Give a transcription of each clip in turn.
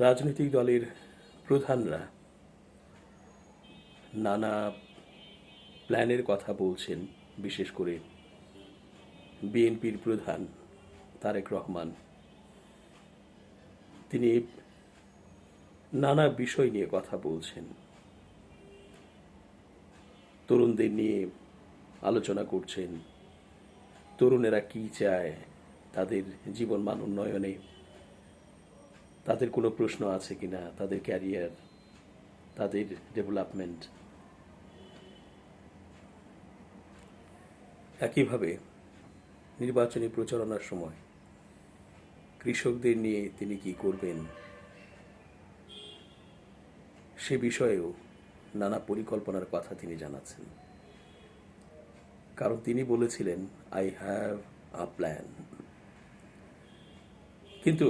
রাজনৈতিক দলের প্রধানরা নানা প্ল্যানের কথা বলছেন। বিশেষ করে বিএনপির প্রধান তারেক রহমান, তিনি নানা বিষয় নিয়ে কথা বলছেন, তরুণদের নিয়ে আলোচনা করছেন। তরুণেরা কি চায়, তাদের জীবনমান উন্নয়নে তাদের কোনো প্রশ্ন আছে কিনা, তাদের ক্যারিয়ার, তাদের ডেভেলপমেন্ট। একইভাবে নির্বাচনী প্রচারণার সময় কৃষকদের নিয়ে তিনি কি করবেন সে বিষয়েও নানা পরিকল্পনার কথা তিনি জানাচ্ছেন। কারণ তিনি বলেছিলেন, আই হ্যাভ আ প্ল্যান। কিন্তু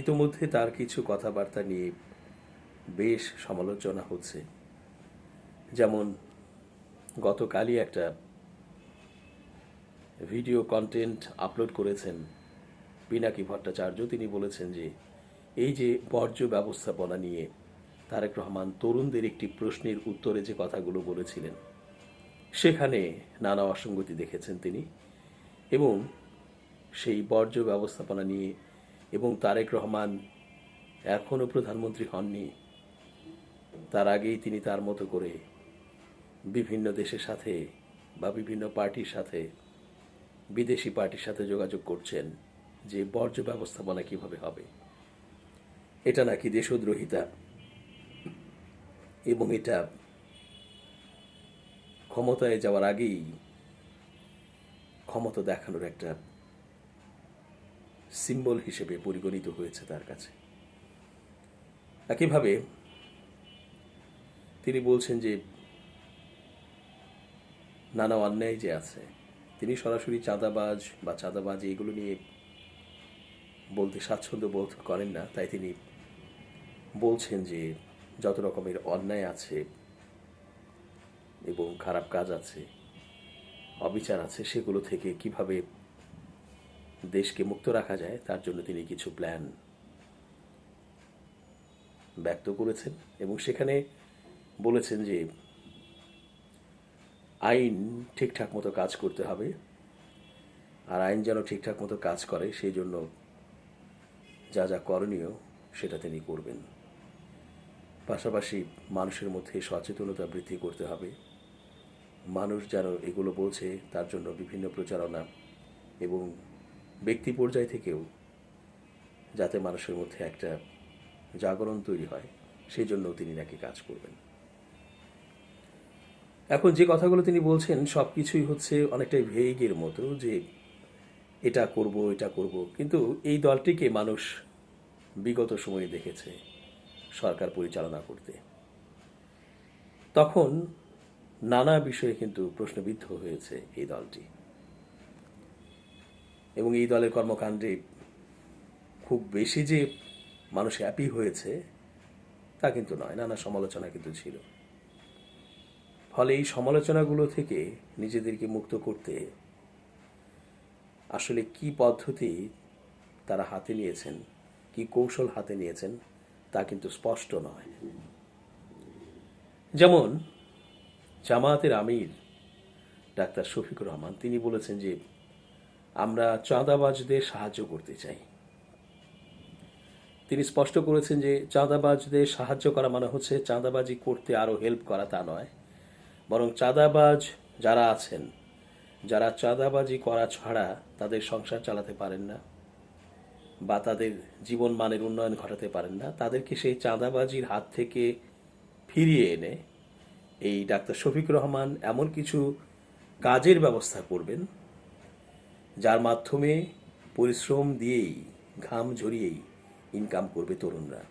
ইতোমধ্যে তার কিছু কথাবার্তা নিয়ে বেশ সমালোচনা হচ্ছে। যেমন গতকালই একটা ভিডিও কন্টেন্ট আপলোড করেছেন পিনাকি ভট্টাচার্য। তিনি বলেছেন যে এই যে বর্জ্য ব্যবস্থাপনা নিয়ে তারেক রহমান তরুণদের একটি প্রশ্নের উত্তরে যে কথাগুলো বলেছিলেন, সেখানে নানা অসঙ্গতি দেখেছেন তিনি। এবং সেই বর্জ্য ব্যবস্থাপনা নিয়ে, এবং তারেক রহমান এখনও প্রধানমন্ত্রী হননি, তার আগেই তিনি তার মতো করে বিভিন্ন দেশের সাথে বা বিভিন্ন পার্টির সাথে, বিদেশি পার্টির সাথে যোগাযোগ করছেন যে বর্জ্য ব্যবস্থাপনা কিভাবে হবে। এটা নাকি দেশদ্রোহিতা, এবং এটা ক্ষমতায় যাওয়ার আগেই ক্ষমতা দেখানোর একটা সিম্বল হিসেবে পরিগণিত হয়েছে তার কাছে। একইভাবে তিনি বলছেন যে নানা অন্যায় যে আছে, তিনি সরাসরি চাঁদাবাজ বা চাঁদাবাজি এগুলো নিয়ে বলতে স্বাচ্ছন্দ্য বোধ করেন না। তাই তিনি বলছেন যে যত রকমের অন্যায় আছে এবং খারাপ কাজ আছে, অবিচার আছে, সেগুলো থেকে কিভাবে দেশকে মুক্ত রাখা যায় তার জন্য তিনি কিছু প্ল্যান ব্যক্ত করেছেন। এবং সেখানে বলেছেন যে আইন ঠিকঠাক মতো কাজ করতে হবে, আর আইন যেন ঠিকঠাক মতো কাজ করে সেই জন্য যা যা করণীয় সেটা তিনি করবেন। পাশাপাশি মানুষের মধ্যে সচেতনতা বৃদ্ধি করতে হবে। মানুষ যেন এগুলো বোঝে, তার জন্য বিভিন্ন প্রচারণা এবং ব্যক্তি পর্যায় থেকেও যাতে মানুষের মধ্যে একটা জাগরণ তৈরি হয়, সেই জন্য তিনি নাকি কাজ করবেন। এখন যে কথাগুলো তিনি বলছেন সব কিছুই হচ্ছে অনেকটাই ভেগের মতো, যে এটা করব এটা করব। কিন্তু এই দলটিকে মানুষ বিগত সময়ে দেখেছে সরকার পরিচালনা করতে, তখন নানা বিষয়ে কিন্তু প্রশ্নবিদ্ধ হয়েছে এই দলটি। এবং এই দলের কর্মকাণ্ডে খুব বেশি যে মানুষ হ্যাপি হয়েছে তা কিন্তু নয়, নানা সমালোচনা কিন্তু ছিল। ফলে এই সমালোচনাগুলো থেকে নিজেদেরকে মুক্ত করতে আসলে কি পদ্ধতি তারা হাতে নিয়েছেন, কি কৌশল হাতে নিয়েছেন তা কিন্তু স্পষ্ট নয়। যেমন জামায়াতের আমির ডাক্তার শফিকুর রহমান, তিনি বলেছেন যে আমরা চাঁদাবাজদের সাহায্য করতে চাই। তিনি স্পষ্ট করেছেন যে চাঁদাবাজদের সাহায্য করা মানে হচ্ছে চাঁদাবাজি করতে আরও হেল্প করা তা নয়, বরং চাঁদাবাজ যারা আছেন, যারা চাঁদাবাজি করা ছাড়া তাদের সংসার চালাতে পারেন না বা তাদের জীবন মানের উন্নয়ন ঘটাতে পারেন না, তাদেরকে সেই চাঁদাবাজির হাত থেকে ফিরিয়ে এনে এই ডাক্তার শফিকুর রহমান এমন কিছু কাজের ব্যবস্থা করবেন যার মাধ্যমে পরিশ্রম দিয়েই, ঘাম ঝরিয়েই ইনকাম করবে তরুণরা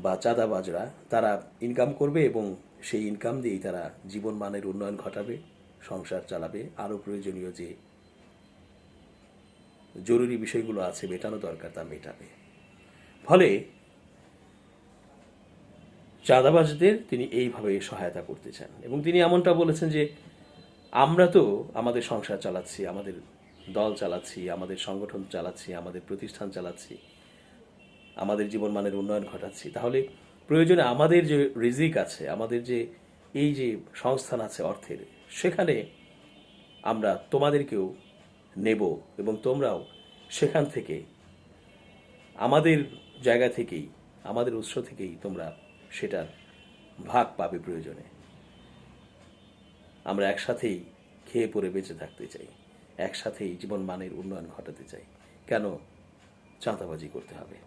বা চাঁদাবাজরা। তারা ইনকাম করবে এবং সেই ইনকাম দিয়েই তারা জীবন মানের উন্নয়ন ঘটাবে, সংসার চালাবে, আরও প্রয়োজনীয় যে জরুরি বিষয়গুলো আছে মেটানো দরকার তা মেটাবে। ফলে চাঁদাবাজদের তিনি এইভাবে সহায়তা করতে চান। এবং তিনি এমনটা বলেছেন যে আমরা তো আমাদের সংসার চালাচ্ছি, আমাদের দল চালাচ্ছি, আমাদের সংগঠন চালাচ্ছি, আমাদের প্রতিষ্ঠান চালাচ্ছি, আমাদের জীবনমানের উন্নয়ন ঘটাচ্ছি, তাহলে প্রয়োজনে আমাদের যে রিজিক আছে, আমাদের যে এই যে সংস্থান আছে অর্থের, সেখানে আমরা তোমাদেরকেও নেব এবং তোমরাও সেখান থেকে আমাদের জায়গা থেকেই, আমাদের উৎস থেকেই তোমরা সেটার ভাগ পাবে প্রয়োজনে। আমরা একসাথেই খেয়ে পরে বেঁচে থাকতে চাই, একসাথেই জীবন মানের উন্নয়ন ঘটাতে চাই। কেন চাঁদাবাজি করতে হবে?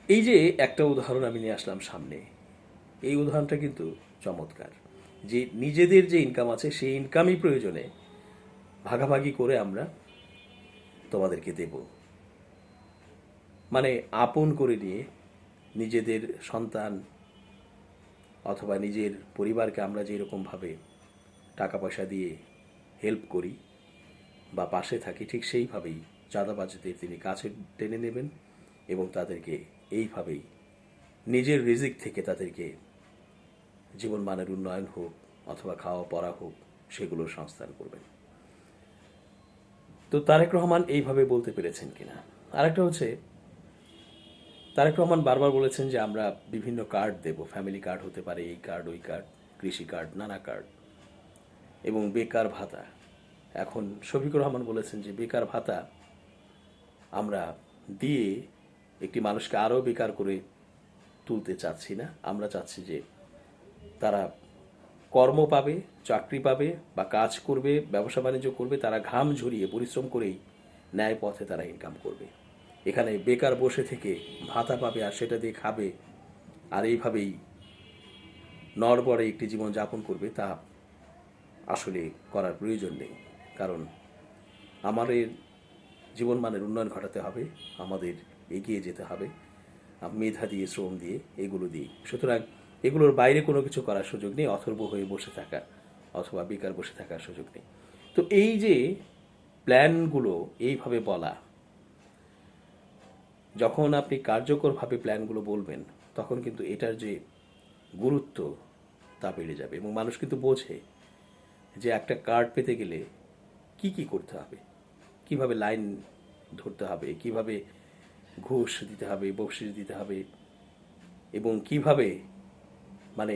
এই যে একটা উদাহরণ আমি নিয়ে আসলাম সামনে, এই উদাহরণটা কিন্তু চমৎকার, যে নিজেদের যে ইনকাম আছে সেই ইনকামই প্রয়োজনে ভাগাভাগি করে আমরা তোমাদেরকে দেব। মানে আপন করে নিয়ে নিজেদের সন্তান অথবা নিজের পরিবারকে আমরা যেরকমভাবে টাকা পয়সা দিয়ে হেল্প করি বা পাশে থাকি, ঠিক সেইভাবেই চাঁদাবাজদের তিনি কাছে টেনে নেবেন এবং তাদেরকে এইভাবেই নিজের রিজিক থেকে তাদেরকে জীবনমানের উন্নয়ন হোক অথবা খাওয়া পড়া হোক সেগুলোর সংস্থান করবেন। তো তারেক রহমান এইভাবে বলতে পেরেছেন কিনা। আরেকটা হচ্ছে, তারেক রহমান বারবার বলেছেন যে আমরা বিভিন্ন কার্ড দেব, ফ্যামিলি কার্ড হতে পারে, এই কার্ড ওই কার্ড, কৃষি কার্ড, নানা কার্ড, এবং বেকার ভাতা। এখন শফিকুর রহমান বলেছেন যে বেকার ভাতা আমরা দিয়ে একটি মানুষকে আরও বেকার করে তুলতে চাচ্ছি না, আমরা চাচ্ছি যে তারা কর্ম পাবে, চাকরি পাবে বা কাজ করবে, ব্যবসা বাণিজ্য করবে, তারা ঘাম ঝরিয়ে পরিশ্রম করেই ন্যায় পথে তারা ইনকাম করবে। এখানে বেকার বসে থেকে ভাতা পাবে আর সেটা দিয়ে খাবে আর এইভাবেই নড়বড়ে একটি জীবন যাপন করবে, তা আসলে করার প্রয়োজন নেই। কারণ আমাদের জীবনমানের উন্নয়ন ঘটাতে হবে, আমাদের এগিয়ে যেতে হবে মেধা দিয়ে, শ্রম দিয়ে, এগুলো দিয়ে। সুতরাং এগুলোর বাইরে কোনো কিছু করার সুযোগ নেই, অথর্ব হয়ে বসে থাকা অথবা বেকার বসে থাকার সুযোগ নেই। তো এই যে প্ল্যানগুলো এইভাবে বলা, যখন আপনি কার্যকরভাবে প্ল্যানগুলো বলবেন তখন কিন্তু এটার যে গুরুত্ব তা বেড়ে যাবে এবং মানুষ কিন্তু বোঝে যে একটা কার্ড পেতে গেলে কি কি করতে হবে, কিভাবে লাইন ধরতে হবে, কিভাবে ঘুষ দিতে হবে, বকশিশ দিতে হবে, এবং কিভাবে মানে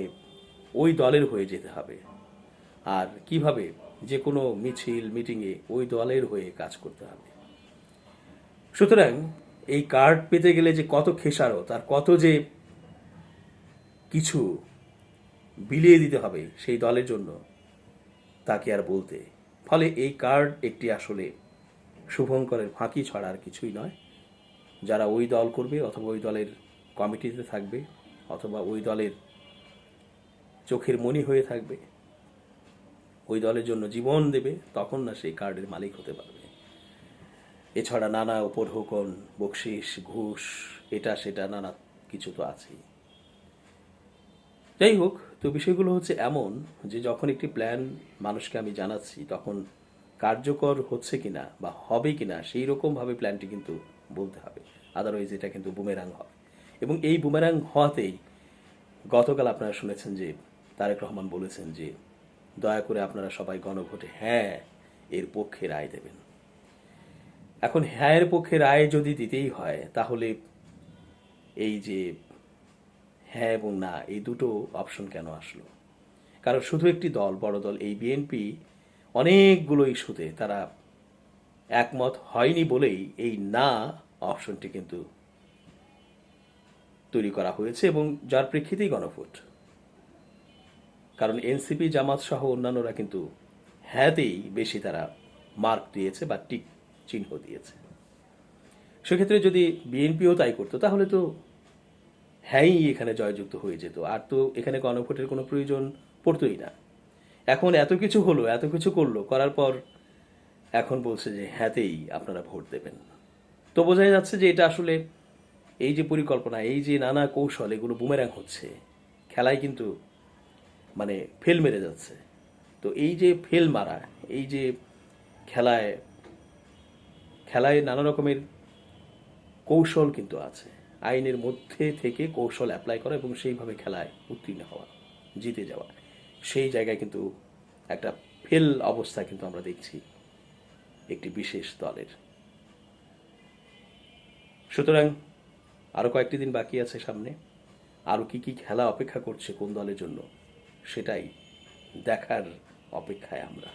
ওই দলের হয়ে যেতে হবে, আর কিভাবে যে কোনো মিছিল মিটিংয়ে ওই দলের হয়ে কাজ করতে হবে। সুতরাং এই কার্ড পেতে গেলে যে কত খেসারত আর কত যে কিছু বিলিয়ে দিতে হবে সেই দলের জন্য, তাকে আর বলতে। ফলে এই কার্ড একটি আসলে শুভঙ্করের ফাঁকি ছাড়া আর কিছুই নয়। যারা ওই দল করবে অথবা ওই দলের কমিটিতে থাকবে অথবা ওই দলের চোখের মণি হয়ে থাকবে, ওই দলের জন্য জীবন দেবে, তখন না সেই কার্ডের মালিক হতে পারবে। এছাড়া নানা উপঢৌকন, বকশিস, ঘুষ, এটা সেটা নানা কিছু তো আছেই। যাই হোক, তো বিষয়গুলো হচ্ছে এমন যে যখন একটি প্ল্যান মানুষকে আমি জানাচ্ছি তখন কার্যকর হচ্ছে কিনা বা হবে কিনা সেই রকমভাবে প্ল্যানটি কিন্তু বলতে হবে, আদারওয়াইজ এটা কিন্তু বুমেরাং হবে। এবং এই বুমেরাং হওয়াতেই গতকাল আপনারা শুনেছেন যে তারেক রহমান বলেছেন যে দয়া করে আপনারা সবাই গণভোটে হ্যাঁ এর পক্ষে রায় দেবেন। এখন হ্যাঁ এর পক্ষে রায় যদি দিতেই হয় তাহলে এই যে হ্যাঁ এবং না এই দুটো অপশন কেন আসলো? কারণ শুধু একটি দল, বড় দল এই বিএনপি, অনেকগুলো ইস্যুতে তারা একমত হয়নি বলেই এই না অপশনটি কিন্তু তৈরি করা হয়েছে এবং যার প্রেক্ষিতেই গণভোট। কারণ এনসিপি, জামাত সহ অন্যান্যরা কিন্তু হ্যাঁতেই বেশি তারা মার্ক দিয়েছে বা টিক চিহ্ন দিয়েছে। সেক্ষেত্রে যদি বিএনপিও তাই করতো তাহলে তো হ্যাঁই এখানে জয়যুক্ত হয়ে যেত, আর তো এখানে গণভোটের কোনো প্রয়োজন পড়তোই না। এখন এত কিছু হলো, এত কিছু করলো, করার পর এখন বলছে যে হ্যাঁতেই আপনারা ভোট দেবেন। তো বোঝাই যাচ্ছে যে এটা আসলে এই যে পরিকল্পনা, এই যে নানা কৌশল, এগুলো বুমেরাং হচ্ছে, খেলায় কিন্তু মানে ফেল মেরে যাচ্ছে। তো এই যে ফেল মারা, এই যে খেলায় খেলায় নানা রকমের কৌশল কিন্তু আছে, আইনের মধ্যে থেকে কৌশল অ্যাপ্লাই করা এবং সেইভাবে খেলায় উত্তীর্ণ হওয়া, জিতে যাওয়া, সেই জায়গায় কিন্তু একটা ফেল অবস্থা কিন্তু আমরা দেখছি একটি বিশেষ দলের। সুতরাং আরও কয়েকটি দিন বাকি আছে সামনে, আরও কি কি খেলা অপেক্ষা করছে কোন দলের জন্য সেটাই দেখার অপেক্ষায় আমরা।